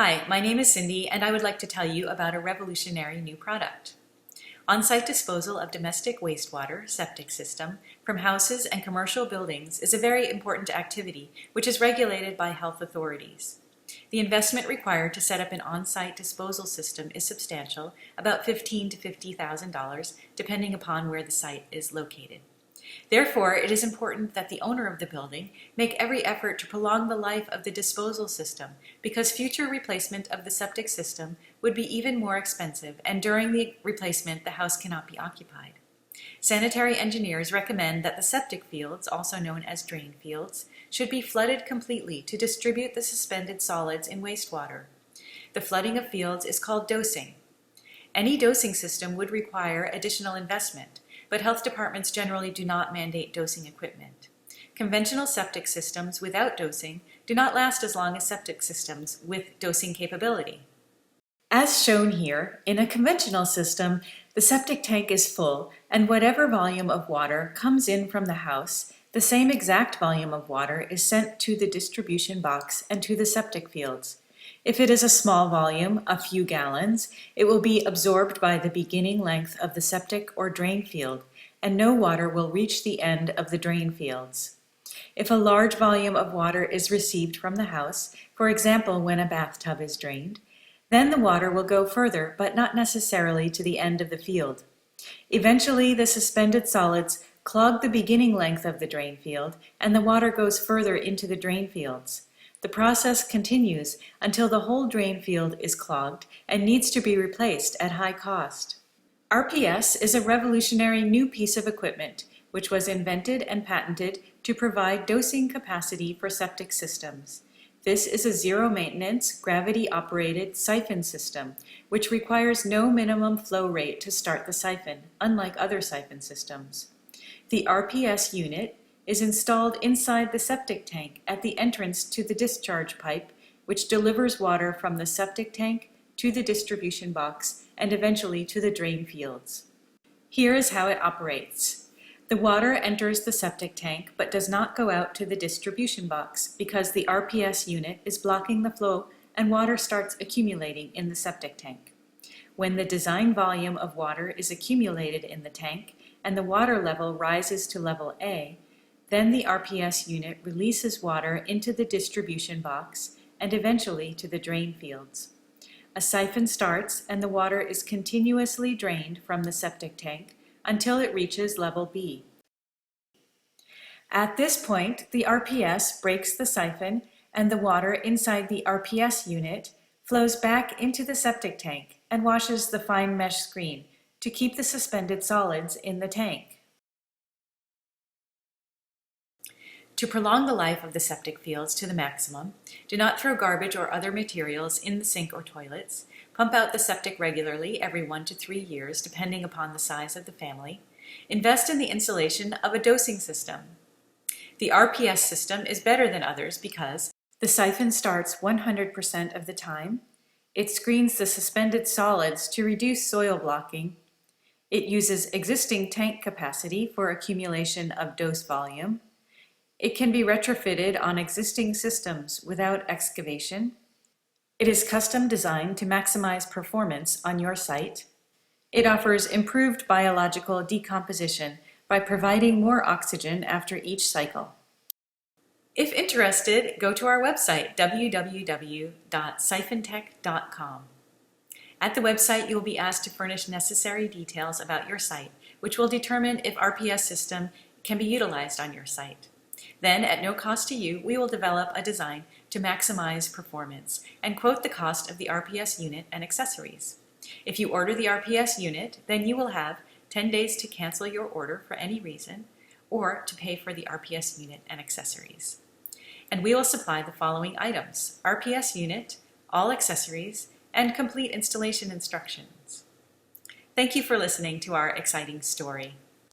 Hi, my name is Cindy, and I would like to tell you about a revolutionary new product. On-site disposal of domestic wastewater septic system from houses and commercial buildings is a very important activity which is regulated by health authorities. The investment required to set up an on-site disposal system is substantial, about $15,000 to $50,000, depending upon where the site is located. Therefore, it is important that the owner of the building make every effort to prolong the life of the disposal system, because future replacement of the septic system would be even more expensive, and during the replacement the house cannot be occupied. Sanitary engineers recommend that the septic fields, also known as drain fields, should be flooded completely to distribute the suspended solids in wastewater. The flooding of fields is called dosing. Any dosing system would require additional investment, but health departments generally do not mandate dosing equipment. Conventional septic systems without dosing do not last as long as septic systems with dosing capability. As shown here, in a conventional system, the septic tank is full, and whatever volume of water comes in from the house, the same exact volume of water is sent to the distribution box and to the septic fields. If it is a small volume, a few gallons, it will be absorbed by the beginning length of the septic or drain field, and no water will reach the end of the drain fields. If a large volume of water is received from the house, for example when a bathtub is drained, then the water will go further, but not necessarily to the end of the field. Eventually, the suspended solids clog the beginning length of the drain field, and the water goes further into the drain fields. The process continues until the whole drain field is clogged and needs to be replaced at high cost. RPS is a revolutionary new piece of equipment which was invented and patented to provide dosing capacity for septic systems. This is a zero-maintenance, gravity-operated siphon system which requires no minimum flow rate to start the siphon, unlike other siphon systems. The RPS unit is installed inside the septic tank at the entrance to the discharge pipe, which delivers water from the septic tank to the distribution box and eventually to the drain fields. Here is how it operates. The water enters the septic tank but does not go out to the distribution box because the RPS unit is blocking the flow and water starts accumulating in the septic tank. When the design volume of water is accumulated in the tank and the water level rises to level A, then the RPS unit releases water into the distribution box and eventually to the drain fields. A siphon starts and the water is continuously drained from the septic tank until it reaches level B. At this point, the RPS breaks the siphon and the water inside the RPS unit flows back into the septic tank and washes the fine mesh screen to keep the suspended solids in the tank. To prolong the life of the septic fields to the maximum, do not throw garbage or other materials in the sink or toilets. Pump out the septic regularly every 1 to 3 years, depending upon the size of the family. Invest in the installation of a dosing system. The RPS system is better than others because the siphon starts 100% of the time. It screens the suspended solids to reduce soil blocking. It uses existing tank capacity for accumulation of dose volume. It can be retrofitted on existing systems without excavation. It is custom designed to maximize performance on your site. It offers improved biological decomposition by providing more oxygen after each cycle. If interested, go to our website, www.SiphonTech.com. At the website, you will be asked to furnish necessary details about your site, which will determine if RPS system can be utilized on your site. Then, at no cost to you, we will develop a design to maximize performance and quote the cost of the RPS unit and accessories. If you order the RPS unit, then you will have 10 days to cancel your order for any reason or to pay for the RPS unit and accessories. And we will supply the following items: RPS unit, all accessories, and complete installation instructions. Thank you for listening to our exciting story.